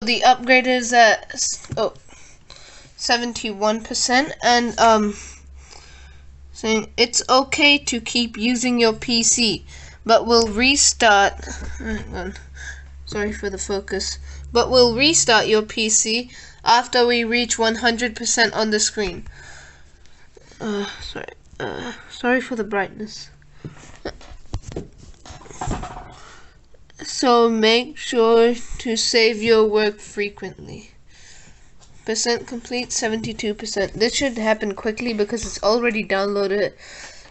The upgrade is at 71%, and saying it's okay to keep using your PC, but we'll restart. Sorry for the focus. But we'll restart your PC after we reach 100% on the screen. Sorry for the brightness. So make sure to save your work frequently. Percent complete 72%. This should happen quickly because it's already downloaded.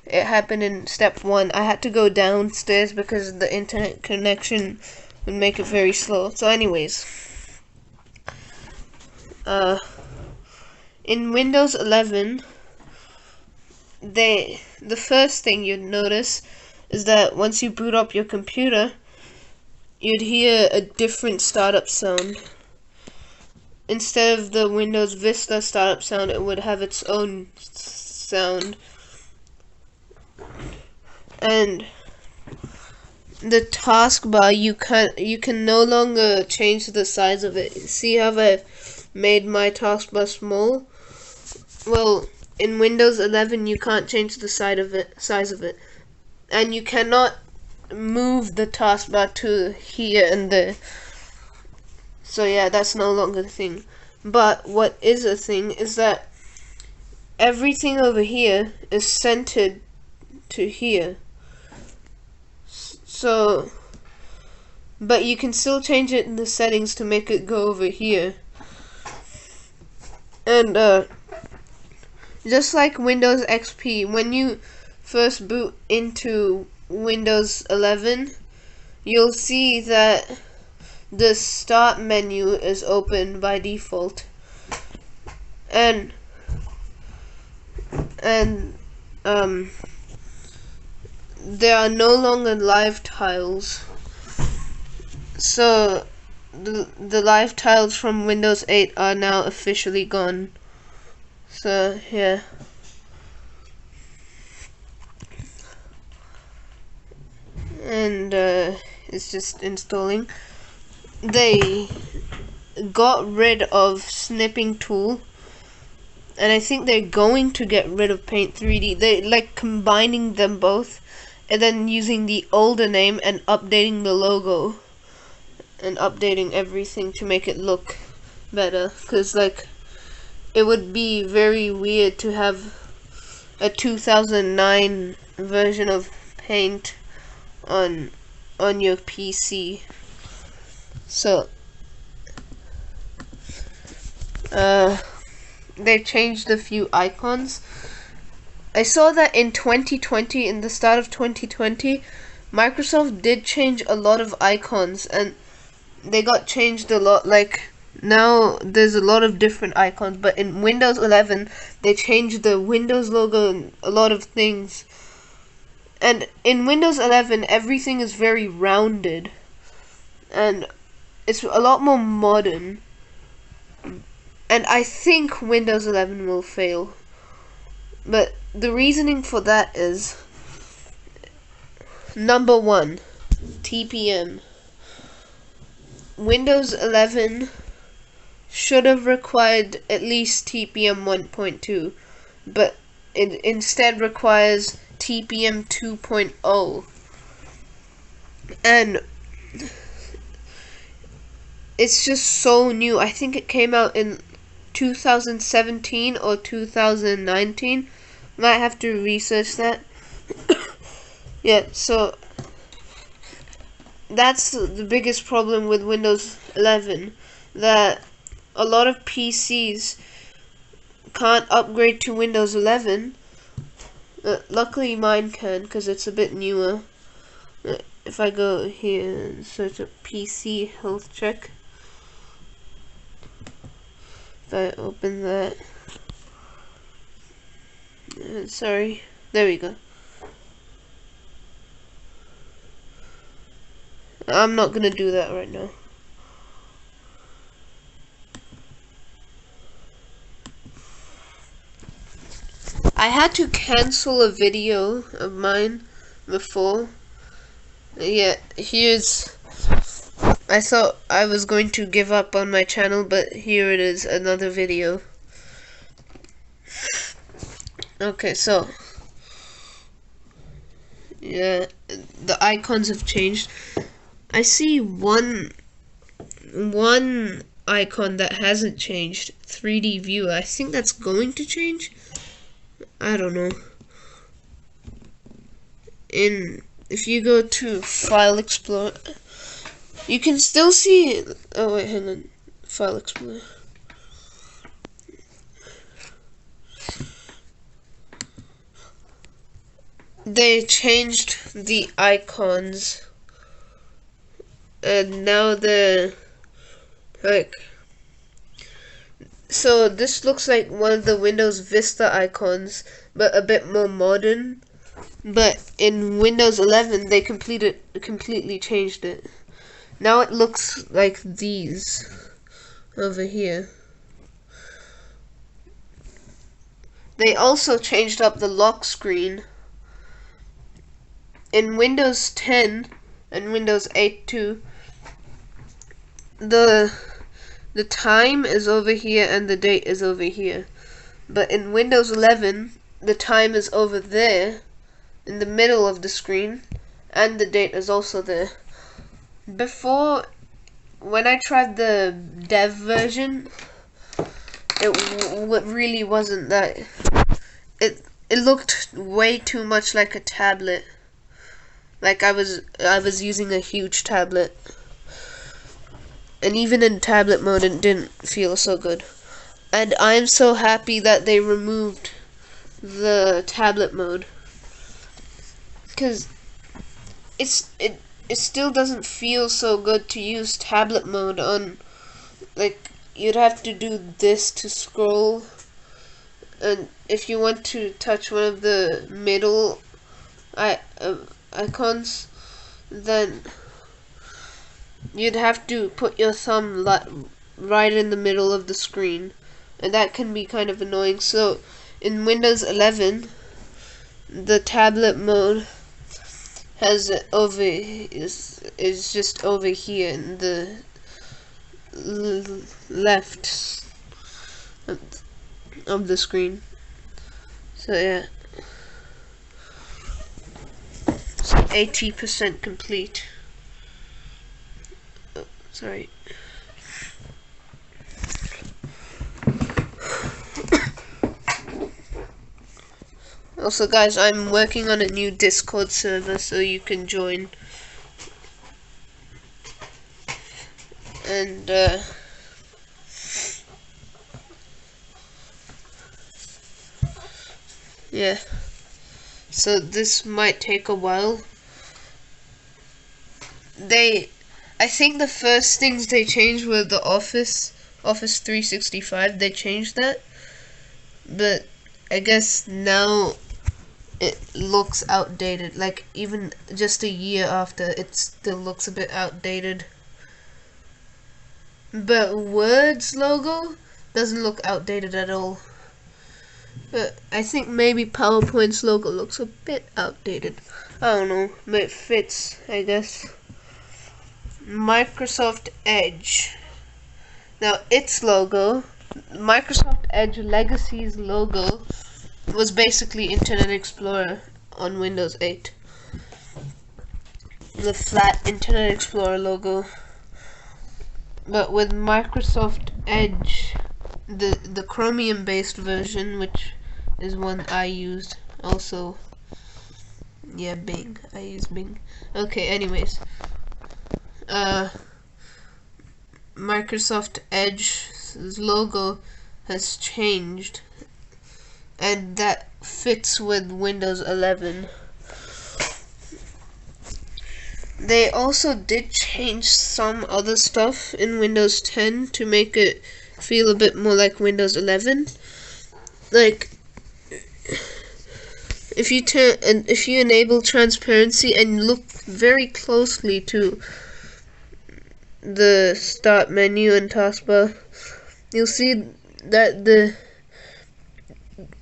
It happened in step 1. I had to go downstairs because the internet connection would make it very slow. So anyways, in Windows 11, the first thing you'd notice is that once you boot up your computer, you'd hear a different startup sound. Instead of the Windows Vista startup sound, it would have its own sound. And the taskbar, you can no longer change the size of it. See how I've made my taskbar small? Well, in Windows 11 you can't change the size of it, and you cannot move the taskbar to here and there. So yeah, that's no longer a thing. But what is a thing is that everything over here is centered to here. So, but you can still change it in the settings to make it go over here. And just like Windows XP, when you first boot into Windows 11, you'll see that the start menu is open by default, and there are no longer live tiles. So the live tiles from Windows 8 are now officially gone. So yeah. And it's just installing. They got rid of snipping tool, and I think they're going to get rid of Paint 3D. They like combining them both and then using the older name and updating the logo and updating everything to make it look better, because like it would be very weird to have a 2009 version of Paint on your PC. So they changed a few icons. I saw that in 2020, in the start of 2020, Microsoft did change a lot of icons, and they got changed a lot. Like now there's a lot of different icons, but in Windows 11 they changed the Windows logo and a lot of things. And in Windows 11 everything is very rounded, and it's a lot more modern. And I think Windows 11 will fail. But the reasoning for that is, number 1, TPM. Windows 11 should have required at least TPM 1.2, but it instead requires TPM 2.0. And it's just so new. I think it came out in 2017 or 2019. Might have to research that. Yeah, so that's the biggest problem with Windows 11, that a lot of PCs can't upgrade to Windows 11. Luckily mine can, because it's a bit newer. If I go here and search a PC health check, if I open that, sorry, there we go. I'm not gonna do that right now. I had to cancel a video of mine before. Yeah, here's I thought I was going to give up on my channel, but here it is, another video. Okay, so yeah, the icons have changed. I see one icon that hasn't changed, 3D view. I think that's going to change. I don't know. If you go to File Explorer, you can still see. Oh wait, hang on. File Explorer. They changed the icons, and now they're like. So this looks like one of the Windows Vista icons, but a bit more modern. But in Windows 11, they completely changed it. Now it looks like these over here. They also changed up the lock screen. In Windows 10 and Windows 8 too, the time is over here and the date is over here. But in Windows 11, the time is over there in the middle of the screen, and the date is also there. Before, when I tried the dev version, it really wasn't that. It looked way too much like a tablet. Like I was using a huge tablet. And even in tablet mode, it didn't feel so good. And I'm so happy that they removed the tablet mode, because it still doesn't feel so good to use tablet mode on. Like, you'd have to do this to scroll, and if you want to touch one of the middle icons, then you'd have to put your thumb right in the middle of the screen, and that can be kind of annoying. So in Windows 11, the tablet mode has is just over here in the left of the screen. So yeah, it's 80% complete. Oh, sorry. Also guys, I'm working on a new Discord server, so you can join. And yeah, so this might take a while. I think the first things they changed were the Office 365. They changed that, but I guess now it looks outdated. Like, even just a year after, it still looks a bit outdated. But Word's logo doesn't look outdated at all. But I think maybe PowerPoint's logo looks a bit outdated. I don't know, but it fits, I guess. Microsoft Edge. Now, its logo, Microsoft Edge Legacy's logo, was basically Internet Explorer on Windows 8. The flat Internet Explorer logo. But with Microsoft Edge, the Chromium based version, which is one I used, also, yeah, Bing, I use Bing. Okay, anyways, Microsoft Edge's logo has changed, and that fits with Windows 11. They also did change some other stuff in Windows 10 to make it feel a bit more like Windows 11. Like, if you enable transparency and look very closely to the start menu and taskbar, you'll see that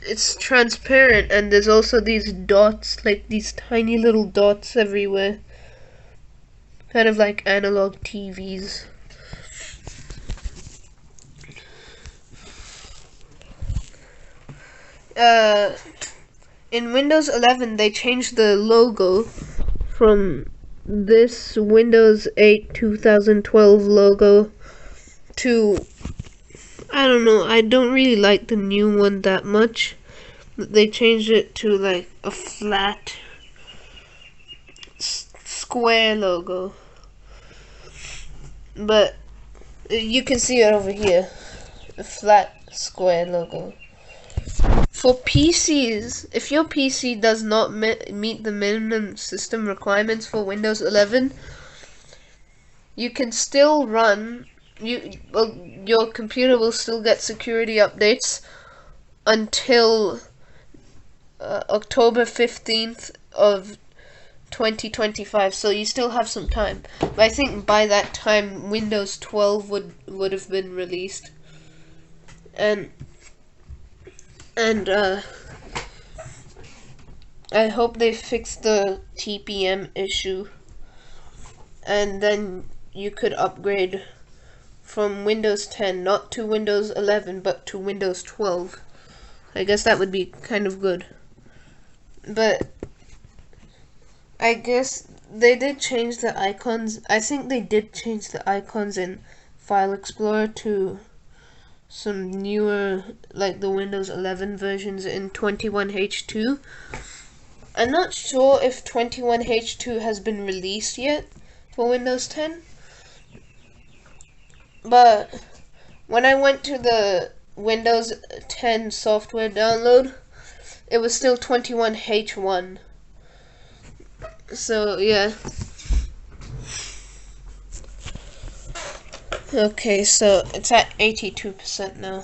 it's transparent, and there's also these dots, like these tiny little dots everywhere. kind of like analog TVs. In Windows 11, they changed the logo from this Windows 8 2012 logo to, I don't know, I don't really like the new one that much. They changed it to like a flat square logo. But you can see it over here, a flat square logo. For PCs, if your PC does not meet the minimum system requirements for Windows 11, you can still run, your computer will still get security updates until October 15th of 2025, so you still have some time. But I think by that time Windows 12 would have been released. And I hope they fix the TPM issue, and then you could upgrade from Windows 10, not to Windows 11, but to Windows 12. I guess that would be kind of good. But I guess they did change the icons. I think they did change the icons in File Explorer to some newer, like the Windows 11 versions in 21H2. I'm not sure if 21H2 has been released yet for Windows 10. But when I went to the Windows 10 software download, it was still 21H1. So, yeah. Okay, so it's at 82% now.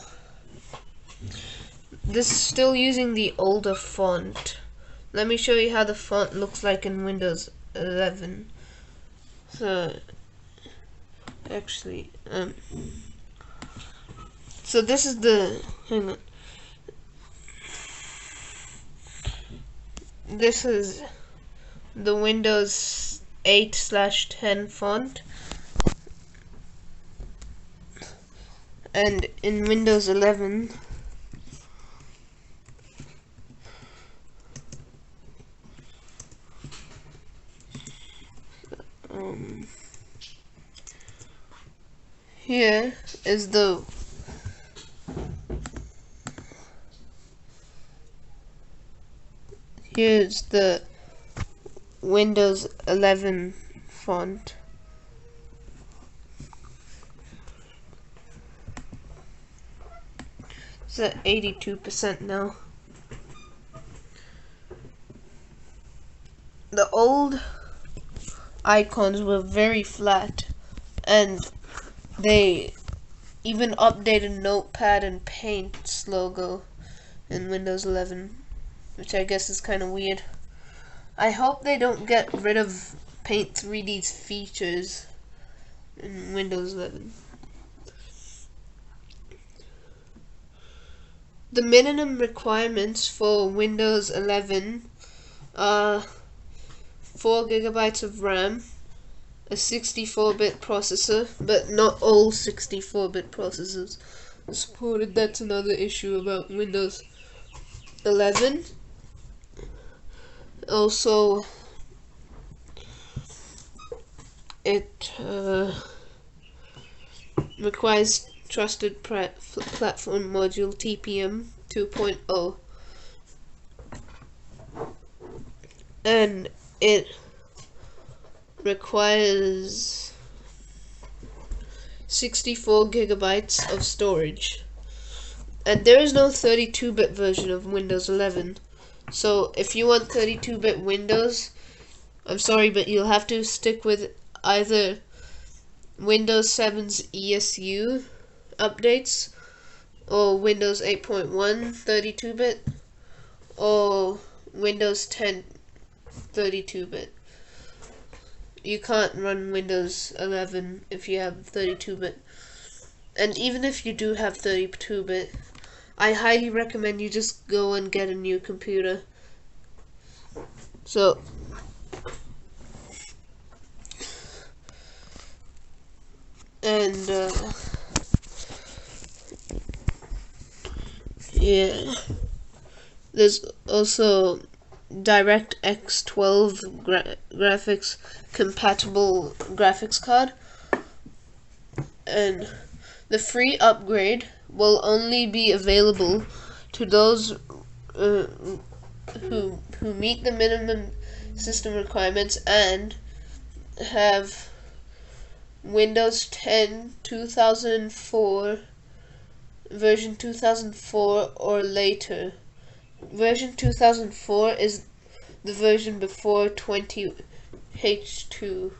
This is still using the older font. Let me show you how the font looks like in Windows 11. So, actually, so this is the, hang on. This is the Windows 8/10 font. And in Windows 11, here is the here's the Windows 11 font. It's at 82% now. The old icons were very flat, and they even updated Notepad and Paint's logo in Windows 11, which I guess is kind of weird. I hope they don't get rid of Paint 3D's features in Windows 11. The minimum requirements for Windows 11 are 4 GB of RAM, a 64-bit processor, but not all 64-bit processors are supported. That's another issue about Windows 11. Also, it requires Trusted Platform Module TPM 2.0, and it requires 64 GB of storage, and there is no 32-bit version of Windows 11. So if you want 32-bit Windows, I'm sorry, but you'll have to stick with either Windows 7's ESU updates, or Windows 8.1 32-bit, or Windows 10 32-bit. You can't run Windows 11 if you have 32-bit. And even if you do have 32-bit, I highly recommend you just go and get a new computer. So, And yeah, there's also DirectX 12 graphics compatible graphics card, and the free upgrade will only be available to those who meet the minimum system requirements and have Windows 10 2004 version 2004 or later. Version 2004 is the version before 20H2,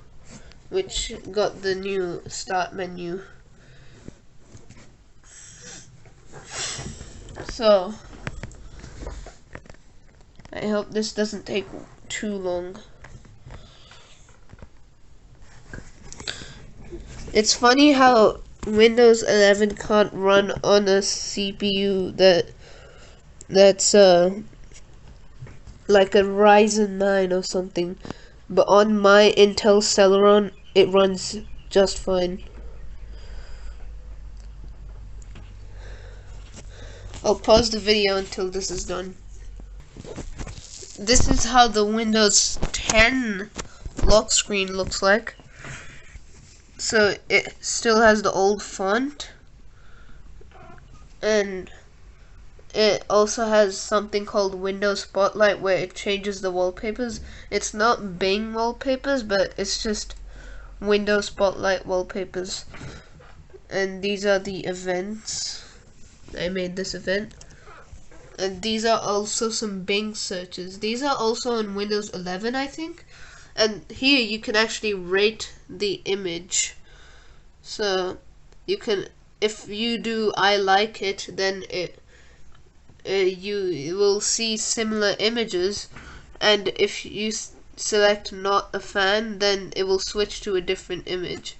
which got the new start menu. So I hope this doesn't take too long. It's funny how Windows 11 can't run on a CPU that's like a Ryzen 9 or something, but on my Intel Celeron it runs just fine. I'll pause the video until this is done. This is how the Windows 10 lock screen looks like. So it still has the old font, and it also has something called Windows Spotlight where it changes the wallpapers. It's not Bing wallpapers, but it's just Windows Spotlight wallpapers. And these are the events. I made this event. And these are also some Bing searches. These are also on Windows 11, I think. And here you can actually rate the image. So you can, if you do I like it, then you will see similar images, and if you select not a fan, then it will switch to a different image.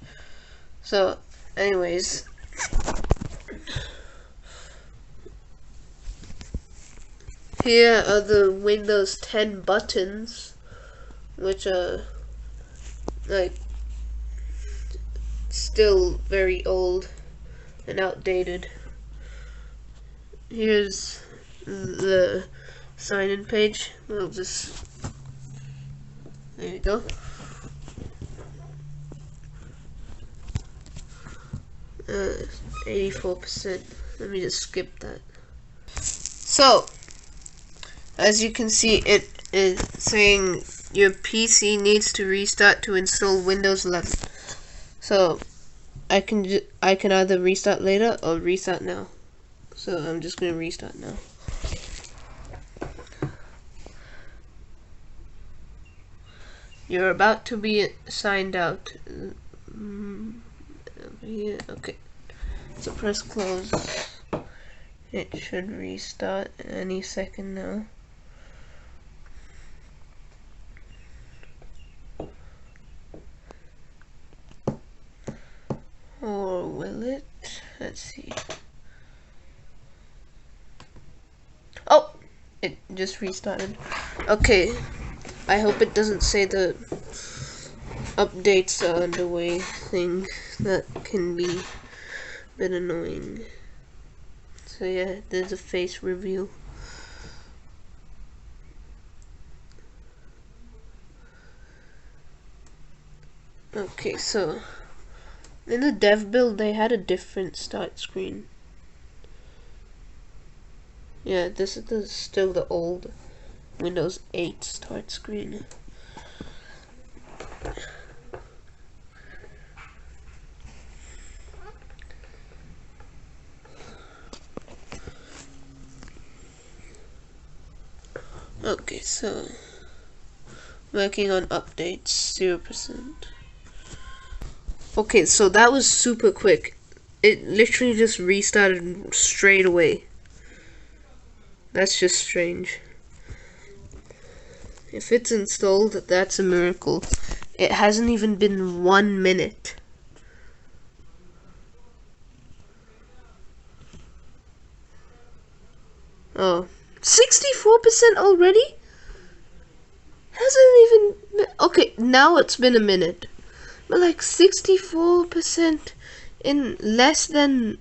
So anyways, here are the Windows 10 buttons, which are like still very old and outdated. Here's the sign-in page. We'll just, there you go. 84%. Let me just skip that. So, as you can see, it is saying your PC needs to restart to install Windows 11. So, I can either restart later or restart now. So I'm just gonna restart now. You're about to be signed out. Yeah, okay. So press close. It should restart any second now. Or will it? Let's see. Oh! It just restarted. Okay. I hope it doesn't say the updates are underway thing. That can be a bit annoying. So yeah, there's a face reveal. Okay, so in the dev build they had a different start screen. Yeah, this is still the old Windows 8 start screen. Okay, so working on updates, 0%. Okay, so that was super quick. It literally just restarted straight away. That's just strange. If it's installed, that's a miracle. It hasn't even been 1 minute. Oh, 64% already? Hasn't even... Okay, now it's been a minute. But like 64% in less than...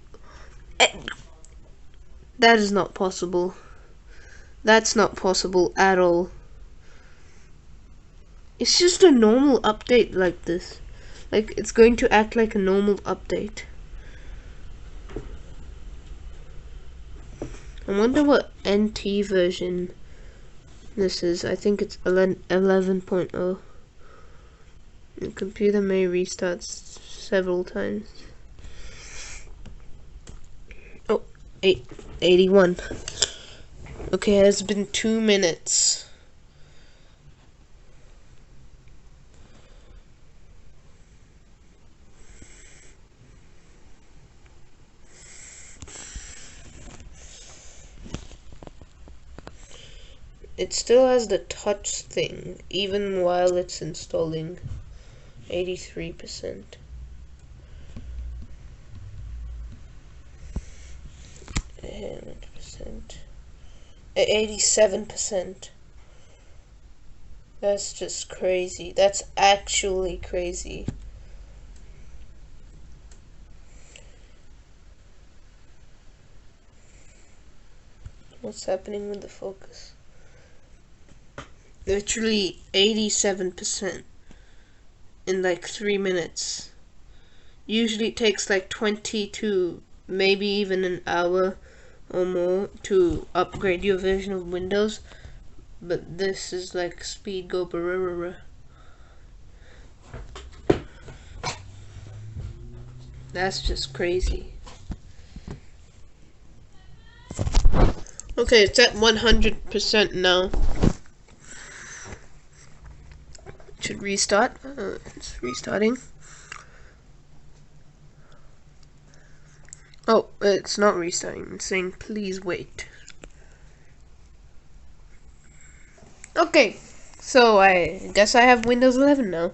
That is not possible. That's not possible at all. It's just a normal update like this. Like, it's going to act like a normal update. I wonder what NT version this is. I think it's 11.0. The computer may restart several times. Oh, 81. Okay, it has been 2 minutes. It still has the touch thing, even while it's installing. 83%. 87%. That's just crazy. That's actually crazy. What's happening with the focus? Literally 87% in like 3 minutes. Usually it takes like 20 to maybe even an hour or more to upgrade your version of Windows, but this is like speed go barrara. That's just crazy. Okay, it's at 100% now. Should restart. It's restarting. Oh, it's not restarting. It's saying please wait. Okay, so I guess I have Windows 11 now.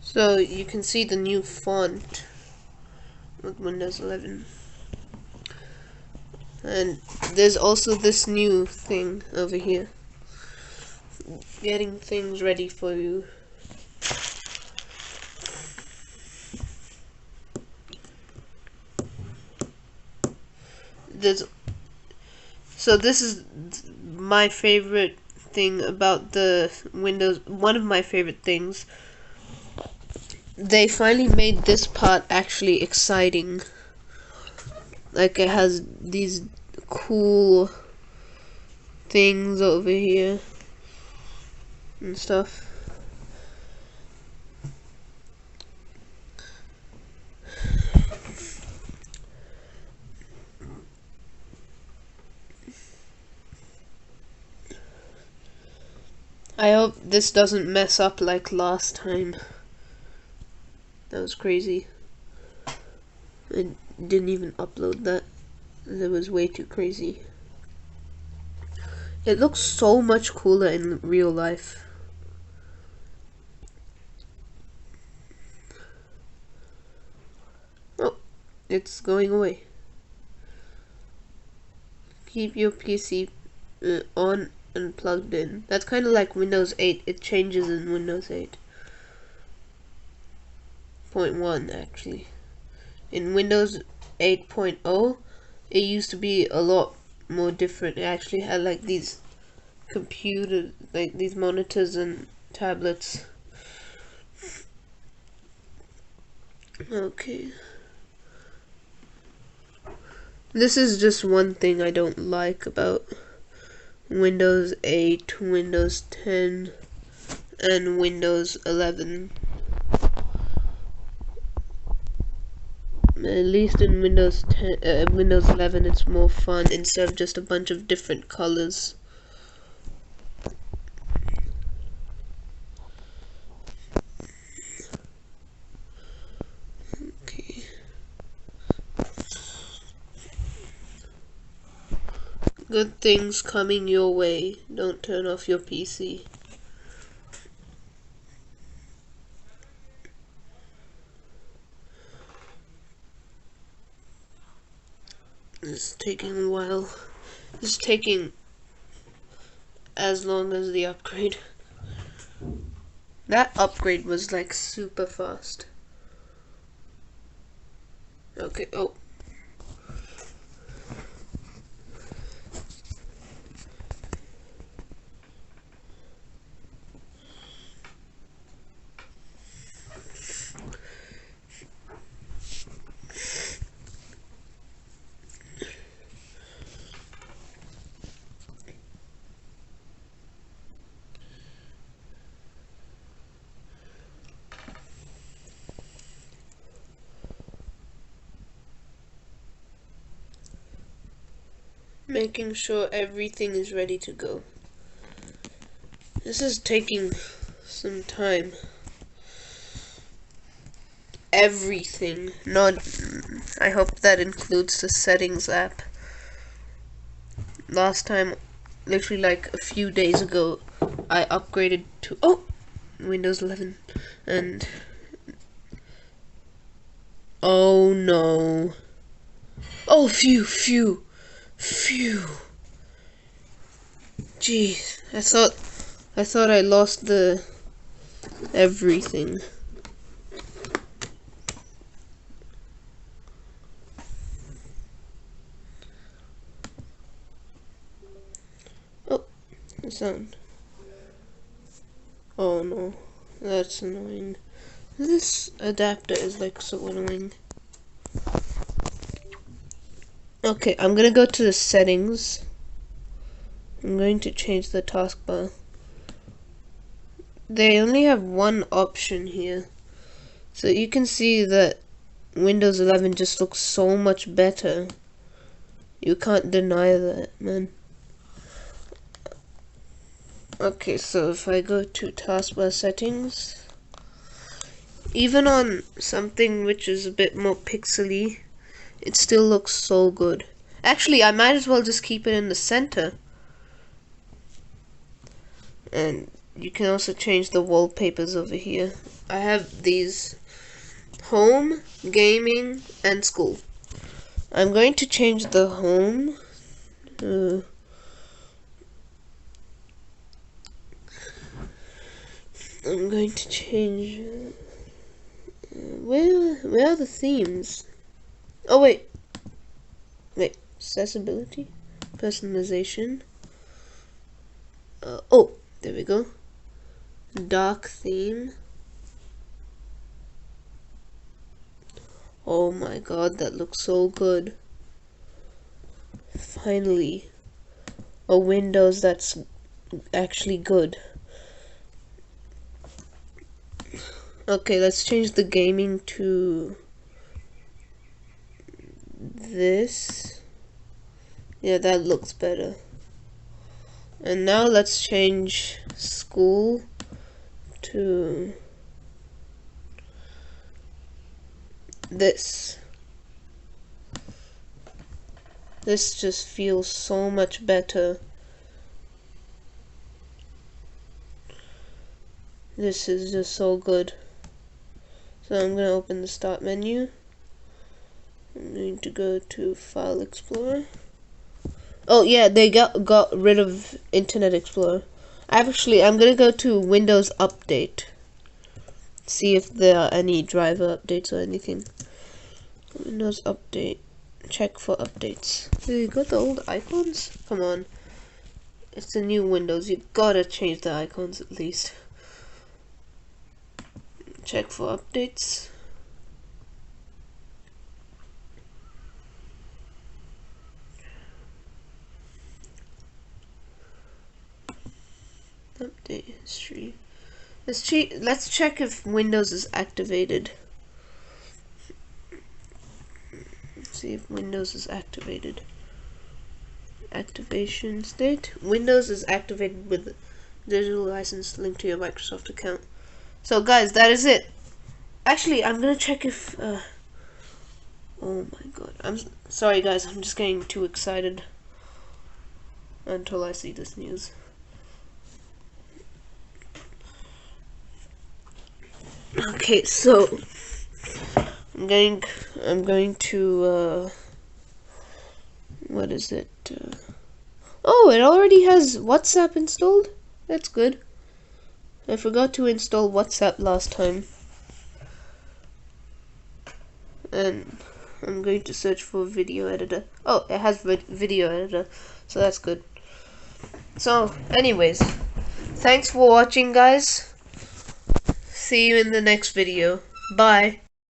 So you can see the new font with Windows 11. And there's also this new thing over here. Getting things ready for you. So this is my favorite thing about the Windows, one of my favorite things. They finally made this part actually exciting. Like, it has these cool things over here and stuff. I hope this doesn't mess up like last time. That was crazy. I didn't even upload that. That was way too crazy. It looks so much cooler in real life. Oh, it's going away. Keep your PC on and plugged in. That's kind of like Windows 8. It changes in Windows 8.1 actually. In Windows 8.0, it used to be a lot more different. It actually had like these computers, like these monitors and tablets. Okay. This is just one thing I don't like about Windows 8, Windows 10, and Windows 11. At least in Windows 11, it's more fun instead of just a bunch of different colors. Okay. Good things coming your way. Don't turn off your PC. This is taking a while. This is taking as long as the upgrade. That upgrade was like super fast. Okay, oh. Making sure everything is ready to go. This is taking some time. Everything. Not. I hope that includes the settings app. Last time, literally like a few days ago, I upgraded to Windows 11, and oh no. Oh, phew. Jeez, I thought I lost the everything. Oh, the sound. Oh no, that's annoying. This adapter is like so annoying. Okay, I'm gonna go to the settings. I'm going to change the taskbar. They only have one option here. So you can see that Windows 11 just looks so much better. You can't deny that, man. Okay, so if I go to taskbar settings, even on something which is a bit more pixely, it still looks so good. Actually, I might as well just keep it in the center. And you can also change the wallpapers over here. I have these: home, gaming, and school. I'm going to change the home. I'm going to change. Where are the themes? Oh wait, accessibility, personalization. Oh, there we go. Dark theme. Oh my god, that looks so good. Finally, a Windows that's actually good. Okay, let's change the gaming to this. Yeah, that looks better. And now let's change school to this. This just feels so much better. This is just so good. So I'm going to open the start menu. I'm going to go to File Explorer. Oh yeah, they got rid of Internet Explorer. I'm going to go to Windows Update. See if there are any driver updates or anything. Windows Update. Check for updates. You got the old icons? Come on. It's the new Windows. You gotta change the icons at least. Check for updates. Update history. Let's check if Windows is activated. See if Windows is activated. Activation state. Windows is activated with digital license linked to your Microsoft account. So guys, that is it. Actually, I'm gonna check if oh my god. I'm sorry guys, I'm just getting too excited until I see this news. Okay, so I'm going to what is it? Oh, it already has WhatsApp installed? That's good. I forgot to install WhatsApp last time. And I'm going to search for video editor. Oh, it has video editor, so that's good. So, anyways, thanks for watching, guys. See you in the next video. Bye.